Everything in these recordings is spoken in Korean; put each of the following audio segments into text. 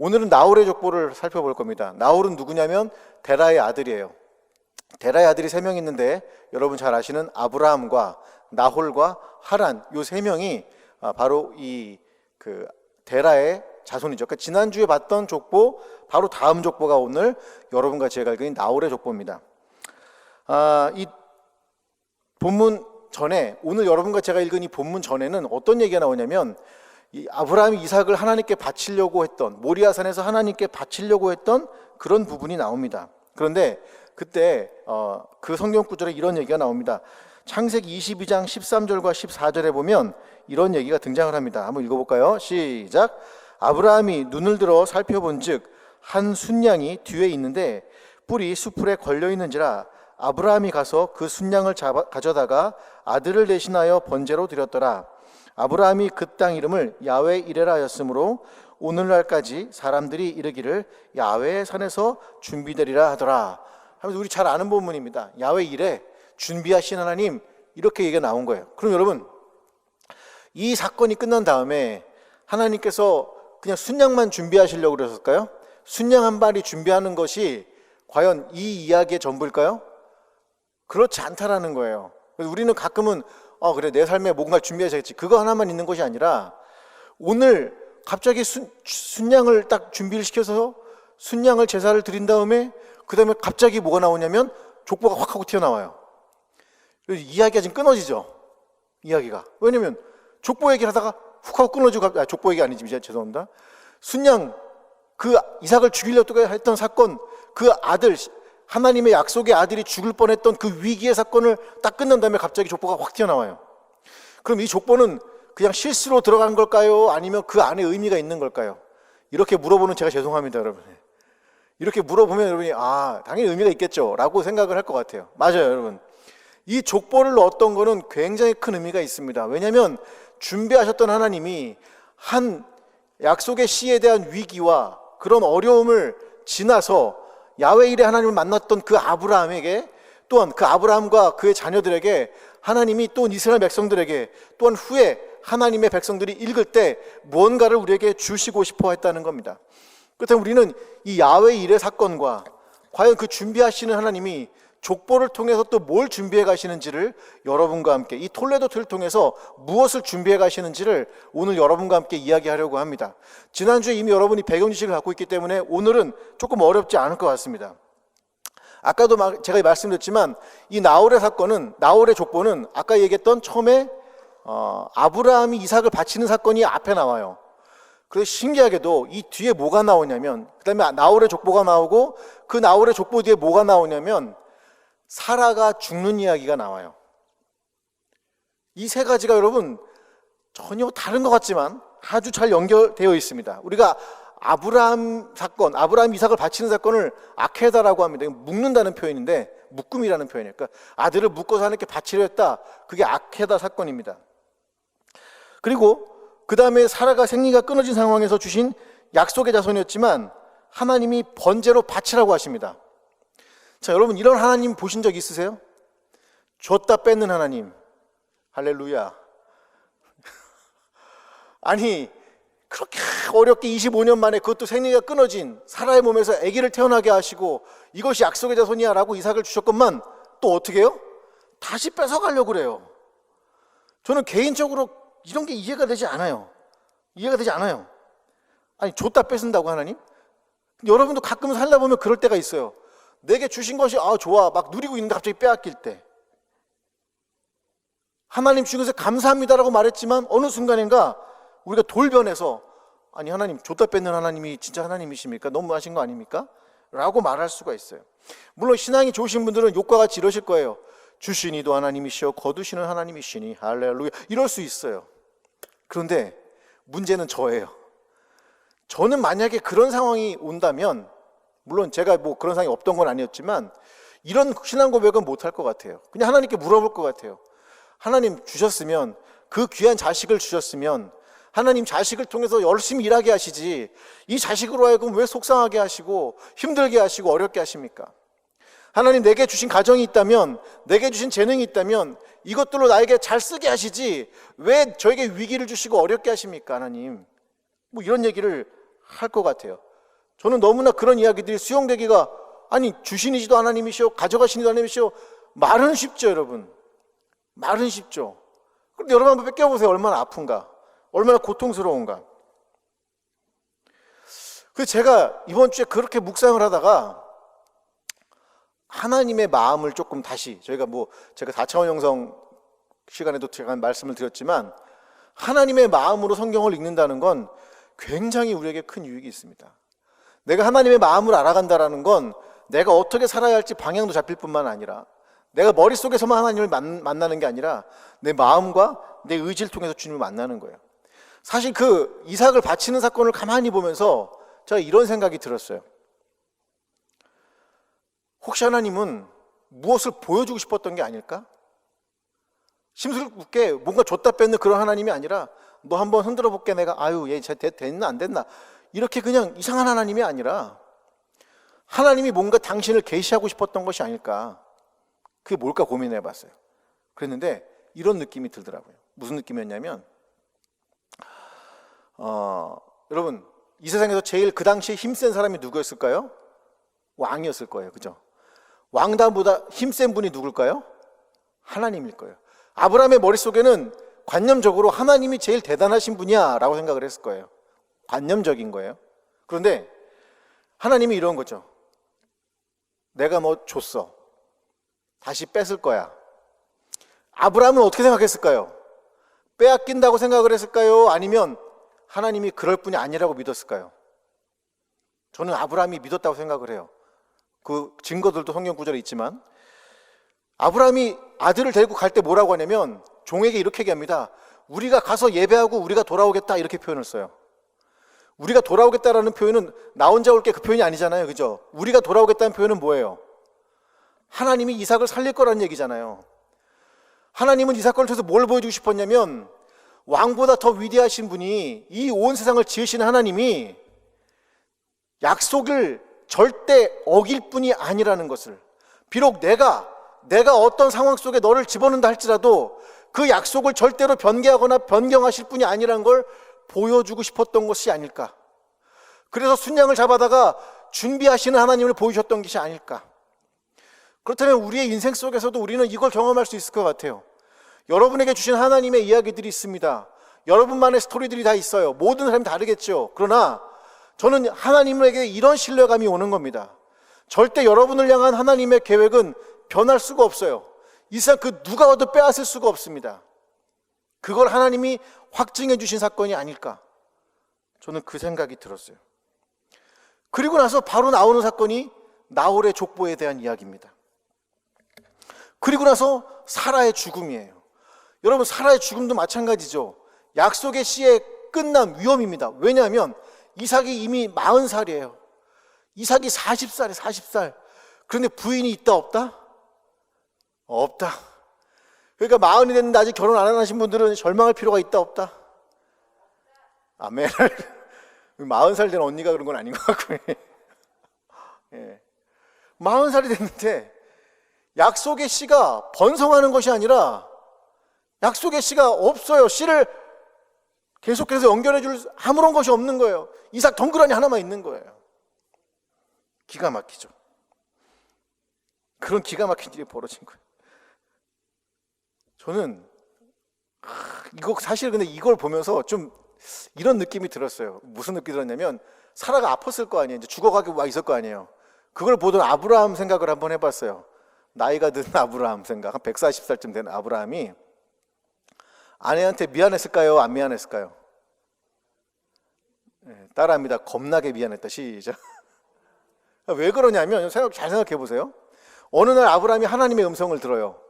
오늘은 나홀의 족보를 살펴볼 겁니다. 나홀은 누구냐면 데라의 아들이에요. 데라의 아들이 3명 있는데 여러분 잘 아시는 아브라함과 나홀과 하란, 요 3명이 바로 데라의 자손이죠. 그러니까 지난주에 봤던 족보 바로 다음 족보가 오늘 여러분과 제가 읽은 나홀의 족보입니다. 이 본문 전에, 오늘 여러분과 제가 읽은 이 본문 전에는 어떤 얘기가 나오냐면 이 아브라함이 이삭을 하나님께 바치려고 했던, 모리아산에서 하나님께 바치려고 했던 그런 부분이 나옵니다. 그런데 그때 그 성경 구절에 이런 얘기가 나옵니다. 창세기 22장 13절과 14절에 보면 이런 얘기가 등장을 합니다. 한번 읽어볼까요? 시작. 아브라함이 눈을 들어 살펴본즉 한 순양이 뒤에 있는데 뿔이 수풀에 걸려 있는지라 아브라함이 가서 그 순양을 가져다가 아들을 대신하여 번제로 드렸더라. 아브라함이 그 땅 이름을 야훼 이레라 하였으므로 오늘날까지 사람들이 이르기를 야훼의 산에서 준비되리라 하더라. 하면서 우리 잘 아는 본문입니다. 야훼 이레, 준비하신 하나님, 이렇게 얘기가 나온 거예요. 그럼 여러분, 이 사건이 끝난 다음에 하나님께서 그냥 순양만 준비하시려고 그러셨을까요? 순양 한 마리 준비하는 것이 과연 이 이야기의 전부일까요? 그렇지 않다라는 거예요. 그래서 우리는 가끔은 그래, 내 삶에 뭔가를 준비해야겠지, 그거 하나만 있는 것이 아니라 오늘 갑자기 순양을 딱 준비를 시켜서 순양을 제사를 드린 다음에 그 다음에 갑자기 뭐가 나오냐면 족보가 확 하고 튀어나와요. 이야기가 지금 끊어지죠. 이야기가. 왜냐면 족보 얘기를 하다가 훅 하고 끊어지고, 족보 얘기 아니지, 죄송합니다. 순양, 그 이삭을 죽이려고 했던 사건, 그 아들, 하나님의 약속의 아들이 죽을 뻔했던 그 위기의 사건을 딱 끝난 다음에 갑자기 족보가 확 튀어나와요. 그럼 이 족보는 그냥 실수로 들어간 걸까요? 아니면 그 안에 의미가 있는 걸까요? 이렇게 물어보는 제가 죄송합니다, 여러분. 이렇게 물어보면 여러분이 당연히 의미가 있겠죠 라고 생각을 할 것 같아요. 맞아요, 여러분. 이 족보를 넣었던 거는 굉장히 큰 의미가 있습니다. 왜냐하면 준비하셨던 하나님이 한 약속의 씨에 대한 위기와 그런 어려움을 지나서 야훼 이레 하나님을 만났던 그 아브라함에게, 또한 그 아브라함과 그의 자녀들에게, 하나님이 또 이스라엘 백성들에게, 또한 후에 하나님의 백성들이 읽을 때 무언가를 우리에게 주시고 싶어 했다는 겁니다. 그렇다면 우리는 이 야훼 이레 사건과 과연 그 준비하시는 하나님이 족보를 통해서 또 뭘 준비해 가시는지를 여러분과 함께, 이 톨레도를 통해서 무엇을 준비해 가시는지를 오늘 여러분과 함께 이야기하려고 합니다. 지난주에 이미 여러분이 배경 지식을 갖고 있기 때문에 오늘은 조금 어렵지 않을 것 같습니다. 아까도 제가 말씀드렸지만 이 나홀의 사건은, 나홀의 족보는 아까 얘기했던 처음에 아브라함이 이삭을 바치는 사건이 앞에 나와요. 그래서 신기하게도 이 뒤에 뭐가 나오냐면, 그 다음에 나홀의 족보가 나오고 그 나홀의 족보 뒤에 뭐가 나오냐면 사라가 죽는 이야기가 나와요. 이 세 가지가 여러분 전혀 다른 것 같지만 아주 잘 연결되어 있습니다. 우리가 아브라함 사건, 아브라함 이삭을 바치는 사건을 아케다라고 합니다. 묶는다는 표현인데, 묶음이라는 표현이에요. 그러니까 아들을 묶어서 하나님께 바치려 했다. 그게 아케다 사건입니다. 그리고 그 다음에 사라가 생리가 끊어진 상황에서 주신 약속의 자손이었지만 하나님이 번제로 바치라고 하십니다. 자, 여러분, 이런 하나님 보신 적 있으세요? 줬다 뺏는 하나님. 할렐루야. 아니, 그렇게 어렵게 25년 만에 그것도 생리가 끊어진 사라의 몸에서 아기를 태어나게 하시고 이것이 약속의 자손이야 라고 이삭을 주셨건만 또 어떻게 해요? 다시 뺏어가려고 그래요. 저는 개인적으로 이런 게 이해가 되지 않아요. 이해가 되지 않아요. 아니, 줬다 뺏은다고 하나님? 여러분도 가끔 살다 보면 그럴 때가 있어요. 내게 주신 것이 좋아 막 누리고 있는데 갑자기 빼앗길 때, 하나님 주신 것에 감사합니다라고 말했지만 어느 순간인가 우리가 돌변해서 아니, 하나님 줬다 뺏는 하나님이 진짜 하나님이십니까? 너무하신 거 아닙니까? 라고 말할 수가 있어요. 물론 신앙이 좋으신 분들은 욕과 같이 이러실 거예요. 주시니도 하나님이시여 거두시는 하나님이시니 할렐루야, 이럴 수 있어요. 그런데 문제는 저예요. 저는 만약에 그런 상황이 온다면, 물론 제가 그런 상황이 없던 건 아니었지만 이런 신앙 고백은 못할 것 같아요. 그냥 하나님께 물어볼 것 같아요. 하나님 주셨으면, 그 귀한 자식을 주셨으면 하나님 자식을 통해서 열심히 일하게 하시지 이 자식으로 하여금 왜 속상하게 하시고 힘들게 하시고 어렵게 하십니까? 하나님 내게 주신 가정이 있다면, 내게 주신 재능이 있다면 이것들로 나에게 잘 쓰게 하시지 왜 저에게 위기를 주시고 어렵게 하십니까? 하나님, 이런 얘기를 할 것 같아요. 저는 너무나 그런 이야기들이 수용되기가, 아니 주신이지도 하나님이시오, 가져가시니도 하나님이시오. 말은 쉽죠, 여러분. 말은 쉽죠. 그런데 여러분 한번 뺏겨보세요. 얼마나 아픈가, 얼마나 고통스러운가. 그래서 제가 이번 주에 그렇게 묵상을 하다가 하나님의 마음을 조금 다시, 제가 4차원 형성 시간에도 제가 말씀을 드렸지만, 하나님의 마음으로 성경을 읽는다는 건 굉장히 우리에게 큰 유익이 있습니다. 내가 하나님의 마음을 알아간다는 건 내가 어떻게 살아야 할지 방향도 잡힐 뿐만 아니라, 내가 머릿속에서만 하나님을 만나는 게 아니라 내 마음과 내 의지를 통해서 주님을 만나는 거예요. 사실 그 이삭을 바치는 사건을 가만히 보면서 제가 이런 생각이 들었어요. 혹시 하나님은 무엇을 보여주고 싶었던 게 아닐까? 심술궂게 뭔가 줬다 뺐는 그런 하나님이 아니라, 너 한번 흔들어 볼게, 내가 얘 됐나 안 됐나, 이렇게 그냥 이상한 하나님이 아니라 하나님이 뭔가 당신을 계시하고 싶었던 것이 아닐까. 그게 뭘까 고민해 봤어요. 그랬는데 이런 느낌이 들더라고요. 무슨 느낌이었냐면, 여러분, 이 세상에서 제일 그 당시에 힘센 사람이 누구였을까요? 왕이었을 거예요. 그죠? 왕다보다 힘센 분이 누굴까요? 하나님일 거예요. 아브라함의 머릿속에는 관념적으로 하나님이 제일 대단하신 분이야 라고 생각을 했을 거예요. 관념적인 거예요. 그런데 하나님이 이런 거죠. 내가 너 줬어. 다시 뺏을 거야. 아브라함은 어떻게 생각했을까요? 빼앗긴다고 생각을 했을까요? 아니면 하나님이 그럴 뿐이 아니라고 믿었을까요? 저는 아브라함이 믿었다고 생각을 해요. 그 증거들도 성경 구절에 있지만, 아브라함이 아들을 데리고 갈 때 뭐라고 하냐면 종에게 이렇게 얘기합니다. 우리가 가서 예배하고 우리가 돌아오겠다, 이렇게 표현을 써요. 우리가 돌아오겠다라는 표현은 나 혼자 올게 그 표현이 아니잖아요. 그죠? 우리가 돌아오겠다는 표현은 뭐예요? 하나님이 이삭을 살릴 거라는 얘기잖아요. 하나님은 이삭을 통해서 뭘 보여주고 싶었냐면, 왕보다 더 위대하신 분이, 이 온 세상을 지으신 하나님이 약속을 절대 어길 뿐이 아니라는 것을, 비록 내가 어떤 상황 속에 너를 집어넣는다 할지라도 그 약속을 절대로 변개하거나 변경하실 분이 아니라는 걸 보여주고 싶었던 것이 아닐까. 그래서 순양을 잡아다가 준비하시는 하나님을 보여주셨던 것이 아닐까. 그렇다면 우리의 인생 속에서도 우리는 이걸 경험할 수 있을 것 같아요. 여러분에게 주신 하나님의 이야기들이 있습니다. 여러분만의 스토리들이 다 있어요. 모든 사람이 다르겠죠. 그러나 저는 하나님에게 이런 신뢰감이 오는 겁니다. 절대 여러분을 향한 하나님의 계획은 변할 수가 없어요. 이 세상 그 누가 와도 빼앗을 수가 없습니다. 그걸 하나님이 확증해 주신 사건이 아닐까. 저는 그 생각이 들었어요. 그리고 나서 바로 나오는 사건이 나홀의 족보에 대한 이야기입니다. 그리고 나서 사라의 죽음이에요. 여러분, 사라의 죽음도 마찬가지죠. 약속의 씨의 끝남, 위험입니다. 왜냐하면 이삭이 이미 40살이에요. 이삭이 40살에 40살. 그런데 부인이 있다 없다? 없다. 그러니까 40이 됐는데 아직 결혼 안 하신 분들은 절망할 필요가 있다 없다? 아멘. 40살 된 언니가 그런 건 아닌 것 같고. 예. 40살이 됐는데 약속의 씨가 번성하는 것이 아니라 약속의 씨가 없어요. 씨를 계속해서 연결해 줄 아무런 것이 없는 거예요. 이삭 덩그러니 하나만 있는 거예요. 기가 막히죠. 그런 기가 막힌 일이 벌어진 거예요. 저는 이거 사실 근데 이걸 보면서 좀 이런 느낌이 들었어요. 무슨 느낌이 들었냐면, 사라가 아팠을 거 아니에요. 이제 죽어가고 막 있을 거 아니에요. 그걸 보던 아브라함 생각을 한번 해봤어요. 나이가 든 아브라함 생각, 한 140살쯤 된 아브라함이 아내한테 미안했을까요? 안 미안했을까요? 네, 따라합니다. 겁나게 미안했다. 시작. 왜 그러냐면, 잘 생각해 보세요. 어느 날 아브라함이 하나님의 음성을 들어요.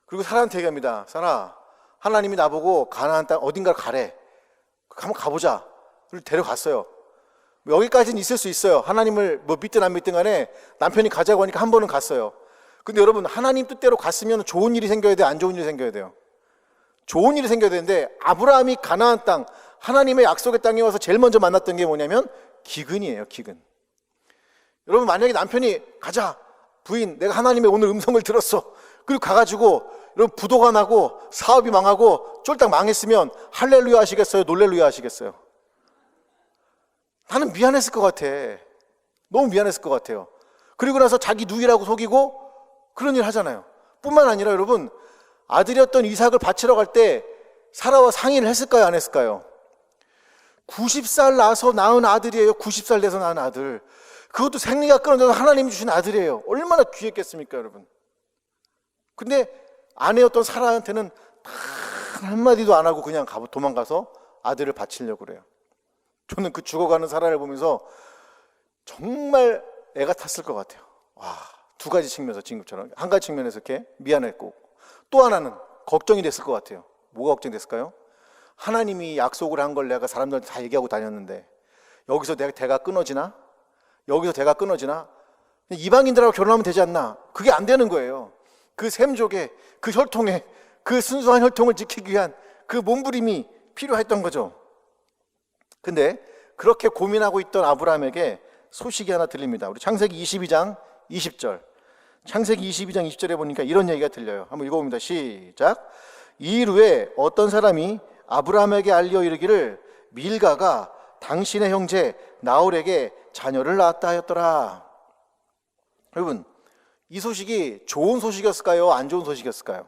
그리고 사라한테 얘기합니다. 사라, 하나님이 나보고 가나안 땅 어딘가를 가래. 한번 가보자. 그리고 데려갔어요. 여기까지는 있을 수 있어요. 하나님을 믿든 안 믿든 간에 남편이 가자고 하니까 한 번은 갔어요. 근데 여러분, 하나님 뜻대로 갔으면 좋은 일이 생겨야 돼요? 안 좋은 일이 생겨야 돼요? 좋은 일이 생겨야 되는데, 아브라함이 가나안 땅, 하나님의 약속의 땅에 와서 제일 먼저 만났던 게 뭐냐면 기근이에요. 기근. 여러분, 만약에 남편이 가자, 부인, 내가 하나님의 오늘 음성을 들었어. 그리고 가가지고 여러분 부도가 나고 사업이 망하고 쫄딱 망했으면 할렐루야 하시겠어요? 놀렐루야 하시겠어요? 나는 미안했을 것 같아. 너무 미안했을 것 같아요. 그리고 나서 자기 누이라고 속이고 그런 일 하잖아요. 뿐만 아니라 여러분, 아들이었던 이삭을 바치러 갈 때 사라와 상의를 했을까요, 안 했을까요? 90살 나서 낳은 아들이에요. 90살 돼서 낳은 아들. 그것도 생리가 끊어져서 하나님이 주신 아들이에요. 얼마나 귀했겠습니까, 여러분? 근데 아내였던 사라한테는 단 한마디도 안 하고 그냥 도망가서 아들을 바치려고 그래요. 저는 그 죽어가는 사라를 보면서 정말 애가 탔을 것 같아요. 와, 두 가지 측면에서 지금처럼. 한 가지 측면에서 이렇게 미안했고, 또 하나는 걱정이 됐을 것 같아요. 뭐가 걱정됐을까요? 하나님이 약속을 한 걸 내가 사람들한테 다 얘기하고 다녔는데 여기서 내가 대가 끊어지나? 여기서 대가 끊어지나? 이방인들하고 결혼하면 되지 않나? 그게 안 되는 거예요. 그 셈족의 그 혈통에, 그 순수한 혈통을 지키기 위한 그 몸부림이 필요했던 거죠. 근데 그렇게 고민하고 있던 아브라함에게 소식이 하나 들립니다. 우리 창세기 22장 20절. 창세기 22장 20절에 보니까 이런 얘기가 들려요. 한번 읽어봅니다. 시작. 이 일 후에 어떤 사람이 아브라함에게 알려 이르기를 밀가가 당신의 형제 나홀에게 자녀를 낳았다 하였더라. 여러분, 이 소식이 좋은 소식이었을까요? 안 좋은 소식이었을까요?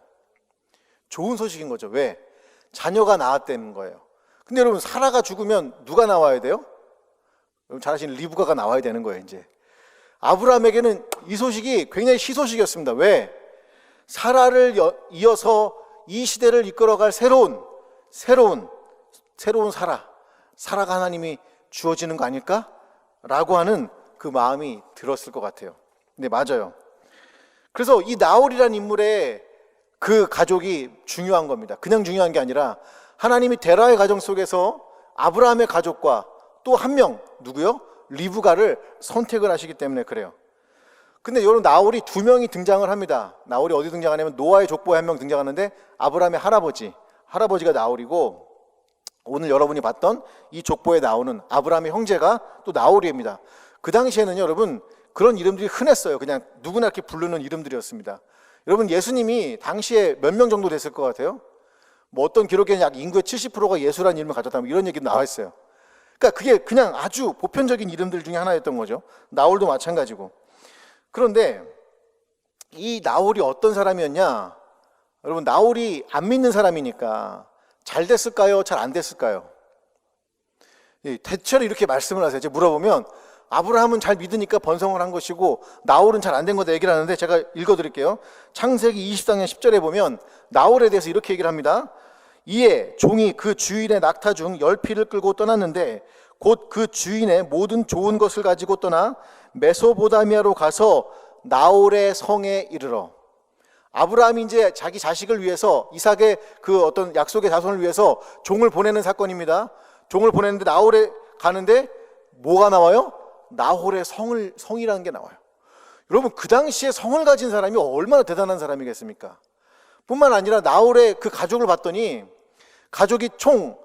좋은 소식인 거죠. 왜? 자녀가 나왔다는 거예요. 근데 여러분, 사라가 죽으면 누가 나와야 돼요? 여러분 잘 아시는 리브가가 나와야 되는 거예요. 이제 아브라함에게는 이 소식이 굉장히 희소식이었습니다. 왜? 사라를 이어서 이 시대를 이끌어갈 새로운 사라가 하나님이 주어지는 거 아닐까? 라고 하는 그 마음이 들었을 것 같아요. 네, 맞아요. 그래서 이 나홀이라는 인물의 그 가족이 중요한 겁니다. 그냥 중요한 게 아니라 하나님이 데라의 가정 속에서 아브라함의 가족과 또 한 명, 누구요? 리브가를 선택을 하시기 때문에 그래요. 근데 여러분, 나홀이 두 명이 등장을 합니다. 나홀이 어디 등장하냐면 노아의 족보에 한 명 등장하는데 아브라함의 할아버지가 나홀이고, 오늘 여러분이 봤던 이 족보에 나오는 아브라함의 형제가 또 나홀입니다. 그 당시에는 여러분 그런 이름들이 흔했어요. 그냥 누구나 이렇게 부르는 이름들이었습니다. 여러분, 예수님이 당시에 몇 명 정도 됐을 것 같아요? 뭐 어떤 기록에는 약 인구의 70%가 예수라는 이름을 가졌다, 이런 얘기도 나와 있어요. 그러니까 그게 그냥 아주 보편적인 이름들 중에 하나였던 거죠. 나홀도 마찬가지고. 그런데 이 나홀이 어떤 사람이었냐? 여러분, 나홀이 안 믿는 사람이니까 잘 됐을까요? 잘 안 됐을까요? 대체로 이렇게 말씀을 하세요. 제가 물어보면 아브라함은 잘 믿으니까 번성을 한 것이고 나홀은 잘 안 된 거다 얘기를 하는데, 제가 읽어드릴게요. 창세기 24장 10절에 보면 나홀에 대해서 이렇게 얘기를 합니다. 이에 종이 그 주인의 낙타 중 10피를 끌고 떠났는데 곧 그 주인의 모든 좋은 것을 가지고 떠나 메소보다미아로 가서 나홀의 성에 이르러. 아브라함이 이제 자기 자식을 위해서, 이삭의 그 어떤 약속의 자손을 위해서 종을 보내는 사건입니다. 종을 보내는데 나홀에 가는데 뭐가 나와요? 나홀의 성이라는 게 나와요. 여러분, 그 당시에 성을 가진 사람이 얼마나 대단한 사람이겠습니까? 뿐만 아니라 나홀의 그 가족을 봤더니 가족이 총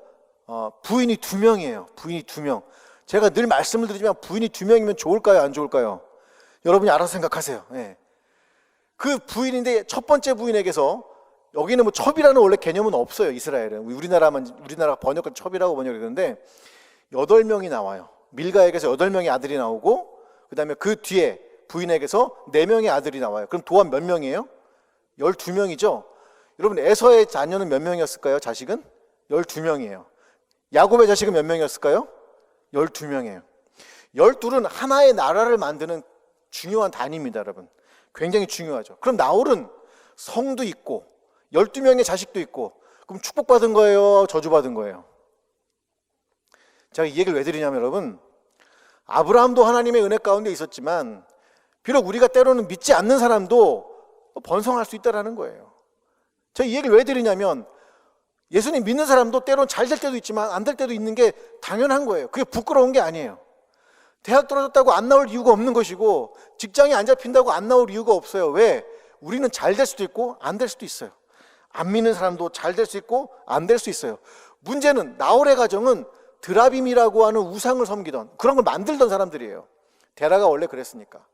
부인이 2명이에요. 부인이 2명. 제가 늘 말씀을 드리지만 부인이 2명이면 좋을까요, 안 좋을까요? 여러분이 알아서 생각하세요. 네. 그 부인인데 첫 번째 부인에게서, 여기는 뭐 첩이라는 원래 개념은 없어요, 이스라엘은. 우리나라 번역은 첩이라고 번역했는데 8명이 나와요. 밀가에게서 8명의 아들이 나오고, 그 다음에 그 뒤에 부인에게서 4명의 아들이 나와요. 그럼 도합 몇 명이에요? 12명이죠. 여러분, 에서의 자녀는 몇 명이었을까요? 자식은? 12명이에요. 야곱의 자식은 몇 명이었을까요? 12명이에요. 12은 하나의 나라를 만드는 중요한 단위입니다, 여러분. 굉장히 중요하죠. 그럼 나홀은 성도 있고 12명의 자식도 있고, 그럼 축복받은 거예요? 저주받은 거예요? 제가 이 얘기를 왜 드리냐면, 여러분, 아브라함도 하나님의 은혜 가운데 있었지만 비록 우리가 때로는 믿지 않는 사람도 번성할 수 있다는 거예요. 제가 이 얘기를 왜 드리냐면, 예수님 믿는 사람도 때로는 잘 될 때도 있지만 안 될 때도 있는 게 당연한 거예요. 그게 부끄러운 게 아니에요. 대학 떨어졌다고 안 나올 이유가 없는 것이고, 직장이 안 잡힌다고 안 나올 이유가 없어요. 왜? 우리는 잘 될 수도 있고 안 될 수도 있어요. 안 믿는 사람도 잘 될 수 있고 안 될 수 있어요. 문제는 나홀의 가정은 드라빔이라고 하는 우상을 섬기던, 그런 걸 만들던 사람들이에요. 데라가 원래 그랬으니까.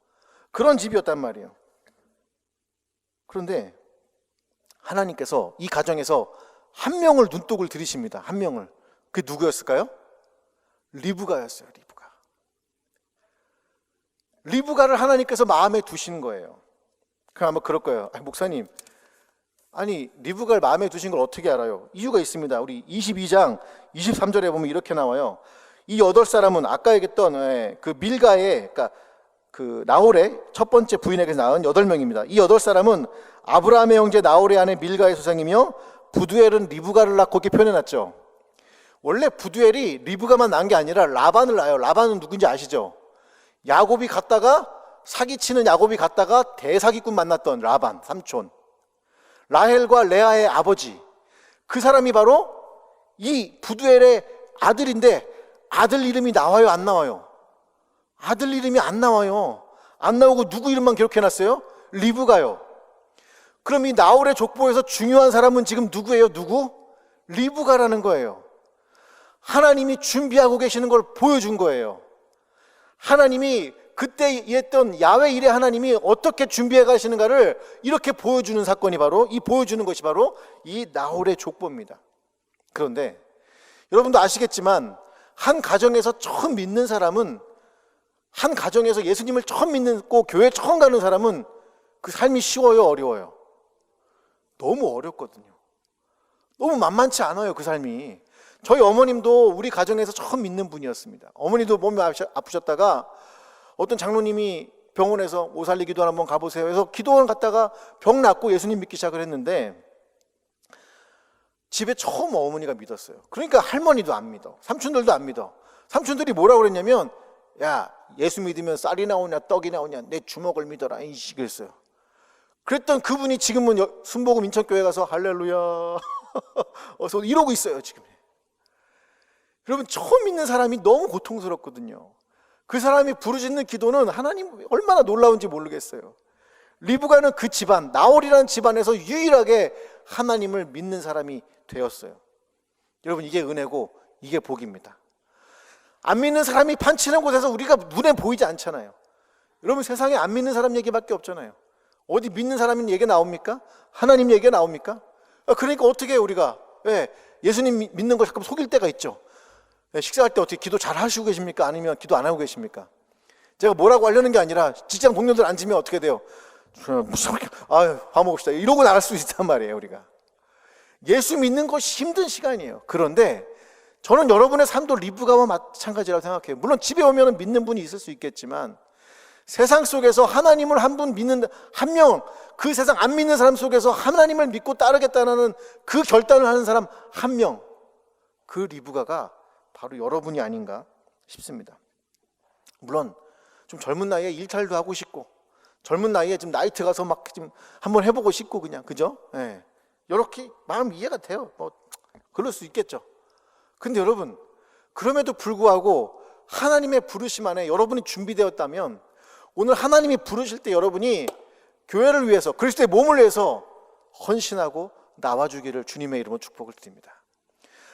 그런 집이었단 말이에요. 그런데 하나님께서 이 가정에서 한 명을 눈독을 들이십니다. 한 명을. 그게 누구였을까요? 리브가였어요. 리브가. 리브가를 하나님께서 마음에 두시는 거예요. 그럼 아마 그럴 거예요. 목사님, 아니 리브가를 마음에 두신 걸 어떻게 알아요? 이유가 있습니다. 우리 22장 23절에 보면 이렇게 나와요. 이 8사람은 아까 얘기했던 그 밀가의, 그러니까 그 나홀의 첫 번째 부인에게서 낳은 8명입니다. 이 8사람은 아브라함의 형제 나홀의 아내 밀가의 소생이며 부두엘은 리브가를 낳고, 이렇게 표현해놨죠. 원래 부두엘이 리브가만 낳은 게 아니라 라반을 낳아요. 라반은 누군지 아시죠? 야곱이 갔다가 사기치는 야곱이 갔다가 대사기꾼 만났던 라반 삼촌, 라헬과 레아의 아버지, 그 사람이 바로 이 부두엘의 아들인데, 아들 이름이 나와요, 안 나와요? 아들 이름이 안 나와요. 안 나오고 누구 이름만 기록해놨어요? 리브가요. 그럼 이 나홀의 족보에서 중요한 사람은 지금 누구예요? 누구? 리브가라는 거예요. 하나님이 준비하고 계시는 걸 보여준 거예요. 하나님이 그때 했던 야훼 일의 하나님이 어떻게 준비해 가시는가를 이렇게 보여주는 사건이 바로, 이 보여주는 것이 바로 이 나홀의 족보입니다. 그런데 여러분도 아시겠지만, 한 가정에서 처음 믿는 사람은, 한 가정에서 예수님을 처음 믿고 교회 처음 가는 사람은 그 삶이 쉬워요, 어려워요? 너무 어렵거든요. 너무 만만치 않아요, 그 삶이. 저희 어머님도 우리 가정에서 처음 믿는 분이었습니다. 어머니도 몸이 아프셨다가 어떤 장로님이 병원에서 오살리 기도원 한번 가보세요 해서 기도원 갔다가 병 낫고 예수님 믿기 시작을 했는데, 집에 처음 어머니가 믿었어요. 그러니까 할머니도 안 믿어, 삼촌들도 안 믿어. 삼촌들이 뭐라고 그랬냐면, 야, 예수 믿으면 쌀이 나오냐 떡이 나오냐, 내 주먹을 믿어라, 이 식이었어요. 그랬던 그분이 지금은 순복음 인천교회 가서 할렐루야 어서 이러고 있어요 지금. 여러분, 처음 믿는 사람이 너무 고통스럽거든요. 그 사람이 부르짖는 기도는 하나님 얼마나 놀라운지 모르겠어요. 리브가는 그 집안, 나홀이라는 집안에서 유일하게 하나님을 믿는 사람이 되었어요. 여러분, 이게 은혜고 이게 복입니다. 안 믿는 사람이 판치는 곳에서 우리가 눈에 보이지 않잖아요. 여러분, 세상에 안 믿는 사람 얘기밖에 없잖아요. 어디 믿는 사람 얘기 나옵니까? 하나님 얘기가 나옵니까? 그러니까 어떻게 해요, 우리가? 왜? 예수님 믿는 거 잠깐 속일 때가 있죠. 식사할 때 어떻게 기도 잘 하시고 계십니까? 아니면 기도 안 하고 계십니까? 제가 뭐라고 하려는 게 아니라 직장 동료들 앉으면 어떻게 돼요? 아유, 밥 먹읍시다 이러고 나갈 수 있단 말이에요. 우리가 예수 믿는 것이 힘든 시간이에요. 그런데 저는 여러분의 삶도 리브가와 마찬가지라고 생각해요. 물론 집에 오면 믿는 분이 있을 수 있겠지만, 세상 속에서 하나님을 한 분 믿는 한 명, 그 세상 안 믿는 사람 속에서 하나님을 믿고 따르겠다는 그 결단을 하는 사람 한 명, 그 리브가가 바로 여러분이 아닌가 싶습니다. 물론 좀 젊은 나이에 일탈도 하고 싶고, 젊은 나이에 좀 나이트 가서 막 좀 한번 해보고 싶고, 그냥, 그죠? 예. 이렇게 마음 이해가 돼요. 뭐 그럴 수 있겠죠. 근데 여러분, 그럼에도 불구하고 하나님의 부르심 안에 여러분이 준비되었다면, 오늘 하나님이 부르실 때 여러분이 교회를 위해서, 그리스도의 몸을 위해서 헌신하고 나와주기를 주님의 이름으로 축복을 드립니다.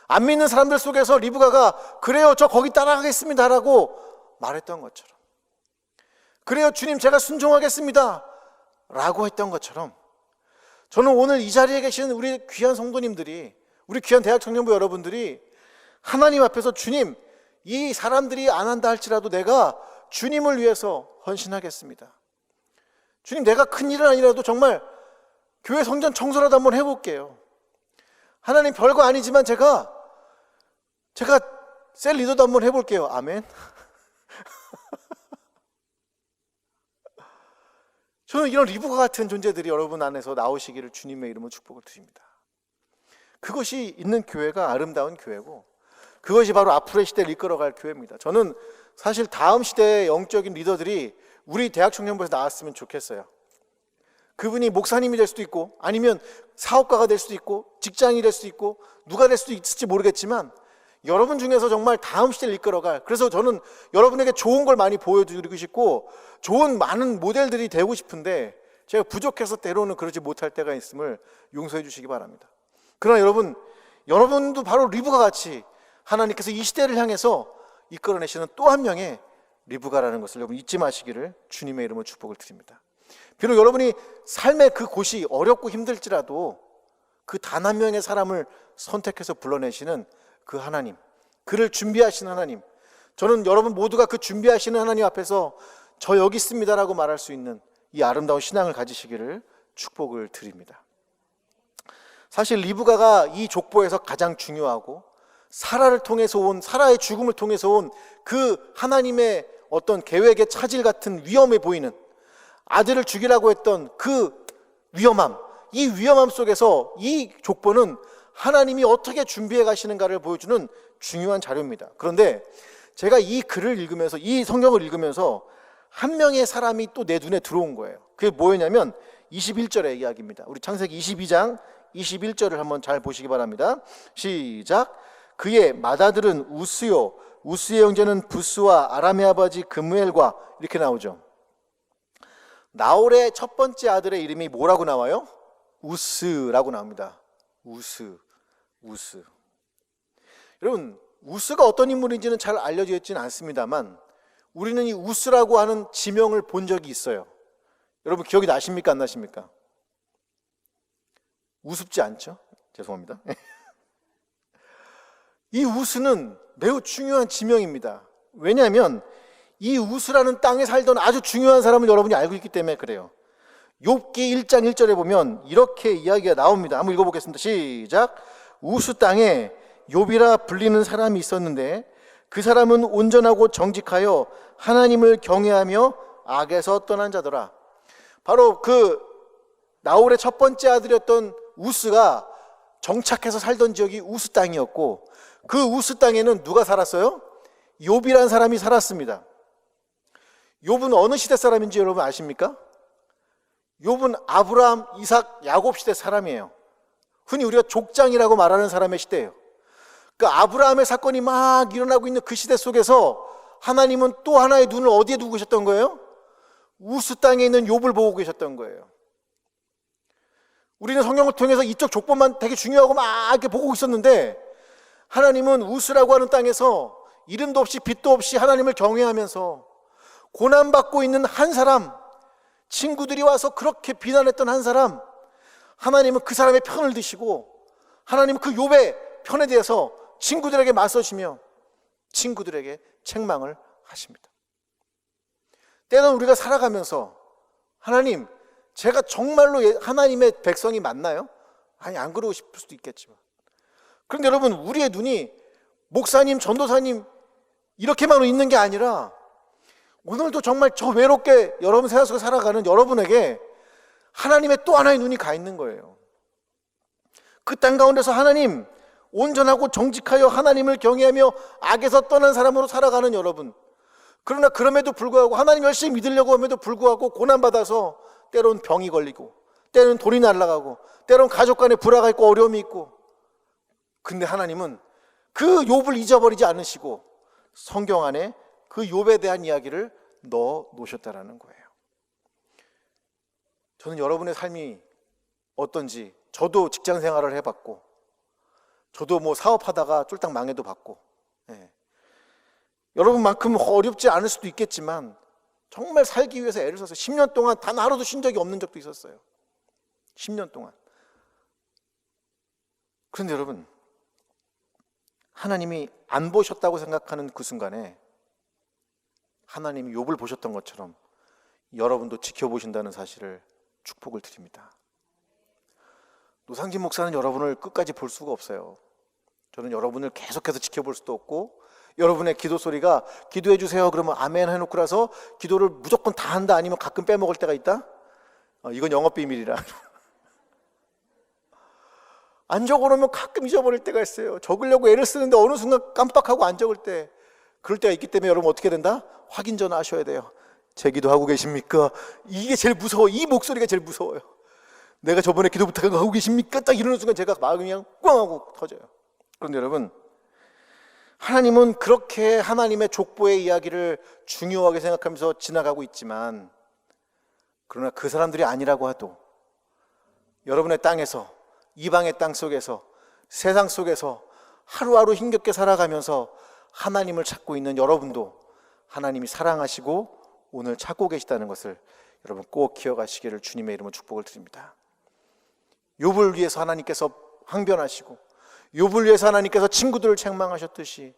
안 믿는 사람들 속에서 리브가가 그래요, 저 거기 따라가겠습니다 라고 말했던 것처럼, 그래요, 주님 제가 순종하겠습니다 라고 했던 것처럼, 저는 오늘 이 자리에 계신 우리 귀한 성도님들이, 우리 귀한 대학 청년부 여러분들이 하나님 앞에서, 주님, 이 사람들이 안 한다 할지라도 내가 주님을 위해서 헌신하겠습니다. 주님, 내가 큰일은 아니라도 정말 교회 성전 청소라도 한번 해볼게요. 하나님, 별거 아니지만 제가 셀 리더도 한번 해볼게요. 아멘. 저는 이런 리브가 같은 존재들이 여러분 안에서 나오시기를 주님의 이름으로 축복을 드립니다. 그것이 있는 교회가 아름다운 교회고, 그것이 바로 앞으로의 시대를 이끌어갈 교회입니다. 저는 사실 다음 시대의 영적인 리더들이 우리 대학 청년부에서 나왔으면 좋겠어요. 그분이 목사님이 될 수도 있고, 아니면 사업가가 될 수도 있고, 직장이 될 수도 있고, 누가 될 수도 있을지 모르겠지만, 여러분 중에서 정말 다음 시대를 이끌어갈, 그래서 저는 여러분에게 좋은 걸 많이 보여드리고 싶고, 좋은 많은 모델들이 되고 싶은데, 제가 부족해서 때로는 그러지 못할 때가 있음을 용서해 주시기 바랍니다. 그러나 여러분도 바로 리브가 같이 하나님께서 이 시대를 향해서 이끌어내시는 또 한 명의 리브가라는 것을 여러분 잊지 마시기를 주님의 이름으로 축복을 드립니다. 비록 여러분이 삶의 그 곳이 어렵고 힘들지라도 그 단 한 명의 사람을 선택해서 불러내시는 그 하나님, 그를 준비하시는 하나님, 저는 여러분 모두가 그 준비하시는 하나님 앞에서 저 여기 있습니다라고 말할 수 있는 이 아름다운 신앙을 가지시기를 축복을 드립니다. 사실 리브가가 이 족보에서 가장 중요하고 사라를 통해서 온, 사라의 죽음을 통해서 온 그 하나님의 어떤 계획의 차질 같은 위험해 보이는, 아들을 죽이라고 했던 그 위험함, 이 위험함 속에서 이 족보는 하나님이 어떻게 준비해 가시는가를 보여주는 중요한 자료입니다. 그런데 제가 이 글을 읽으면서, 이 성경을 읽으면서 한 명의 사람이 또 내 눈에 들어온 거예요. 그게 뭐였냐면 21절의 이야기입니다. 우리 창세기 22장 21절을 한번 잘 보시기 바랍니다. 시작. 그의 맏아들은 우스요, 우스의 형제는 부스와 아람의 아버지 그무엘과, 이렇게 나오죠. 나홀의 첫 번째 아들의 이름이 뭐라고 나와요? 우스라고 나옵니다. 우스. 여러분, 우스가 어떤 인물인지는 잘 알려져 있지는 않습니다만 우리는 이 우스라고 하는 지명을 본 적이 있어요. 여러분 기억이 나십니까, 안 나십니까? 우습지 않죠? 죄송합니다. 이 우스는 매우 중요한 지명입니다. 왜냐하면 이 우스라는 땅에 살던 아주 중요한 사람을 여러분이 알고 있기 때문에 그래요. 욥기 1장 1절에 보면 이렇게 이야기가 나옵니다. 한번 읽어보겠습니다. 시작. 우스 땅에 욥이라 불리는 사람이 있었는데 그 사람은 온전하고 정직하여 하나님을 경외하며 악에서 떠난 자더라. 바로 그 나홀의 첫 번째 아들이었던 우스가 정착해서 살던 지역이 우스 땅이었고, 그 우스 땅에는 누가 살았어요? 욥이라는 사람이 살았습니다. 욥은 어느 시대 사람인지 여러분 아십니까? 욥은 아브라함, 이삭, 야곱 시대 사람이에요. 흔히 우리가 족장이라고 말하는 사람의 시대예요. 그 아브라함의 사건이 막 일어나고 있는 그 시대 속에서 하나님은 또 하나의 눈을 어디에 두고 계셨던 거예요? 우스 땅에 있는 욥을 보고 계셨던 거예요. 우리는 성경을 통해서 이쪽 족보만 되게 중요하고 막 이렇게 보고 있었는데, 하나님은 우스라고 하는 땅에서 이름도 없이 빛도 없이 하나님을 경외하면서 고난받고 있는 한 사람, 친구들이 와서 그렇게 비난했던 한 사람, 하나님은 그 사람의 편을 드시고 하나님은 그 욥의 편에 대해서 친구들에게 맞서시며 친구들에게 책망을 하십니다. 때는 우리가 살아가면서 하나님, 제가 정말로 하나님의 백성이 맞나요? 아니, 안 그러고 싶을 수도 있겠지만, 그런데 여러분, 우리의 눈이 목사님, 전도사님 이렇게만 있는 게 아니라 오늘도 정말 저 외롭게 여러분 세상 속에 살아가는 여러분에게 하나님의 또 하나의 눈이 가 있는 거예요. 그 땅 가운데서 하나님, 온전하고 정직하여 하나님을 경외하며 악에서 떠난 사람으로 살아가는 여러분, 그러나 그럼에도 불구하고 하나님 열심히 믿으려고 함에도 불구하고 고난받아서 때론 병이 걸리고, 때로는 돈이 날아가고, 때로는 가족 간에 불화가 있고 어려움이 있고, 근데 하나님은 그 욥을 잊어버리지 않으시고 성경 안에 그 욥에 대한 이야기를 넣어 놓으셨다라는 거예요. 저는 여러분의 삶이 어떤지, 저도 직장 생활을 해봤고, 저도 뭐 사업하다가 쫄딱 망해도 봤고, 여러분만큼 어렵지 않을 수도 있겠지만 정말 살기 위해서 애를 써서 10년 동안 단 하루도 쉰 적이 없는 적도 있었어요. 10년 동안. 그런데 여러분, 하나님이 안 보셨다고 생각하는 그 순간에 하나님이 욥을 보셨던 것처럼 여러분도 지켜보신다는 사실을 축복을 드립니다. 노상진 목사는 여러분을 끝까지 볼 수가 없어요. 저는 여러분을 계속해서 지켜볼 수도 없고, 여러분의 기도 소리가 기도해 주세요 그러면 아멘 해놓고 나서 기도를 무조건 다 한다, 아니면 가끔 빼먹을 때가 있다? 이건 영업 비밀이라. 안 적어놓으면 가끔 잊어버릴 때가 있어요. 적으려고 애를 쓰는데 어느 순간 깜빡하고 안 적을 때, 그럴 때가 있기 때문에 여러분 어떻게 된다? 확인 전화 하셔야 돼요. 제 기도하고 계십니까? 이게 제일 무서워. 이 목소리가 제일 무서워요. 내가 저번에 기도 부탁한 거 하고 계십니까? 딱 이러는 순간 제가 마음이 그냥 꽝 하고 터져요. 그런데 여러분, 하나님은 그렇게 하나님의 족보의 이야기를 중요하게 생각하면서 지나가고 있지만, 그러나 그 사람들이 아니라고 해도 여러분의 땅에서, 이방의 땅 속에서, 세상 속에서 하루하루 힘겹게 살아가면서 하나님을 찾고 있는 여러분도 하나님이 사랑하시고 오늘 찾고 계시다는 것을 여러분 꼭 기억하시기를 주님의 이름으로 축복을 드립니다. 욥을 위해서 하나님께서 항변하시고, 욥을 위해서 하나님께서 친구들을 책망하셨듯이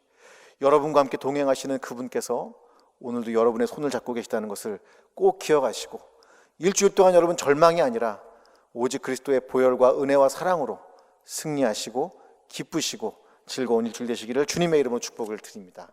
여러분과 함께 동행하시는 그분께서 오늘도 여러분의 손을 잡고 계시다는 것을 꼭 기억하시고 일주일 동안 여러분 절망이 아니라 오직 그리스도의 보혈과 은혜와 사랑으로 승리하시고 기쁘시고 즐거운 일주일 되시기를 주님의 이름으로 축복을 드립니다.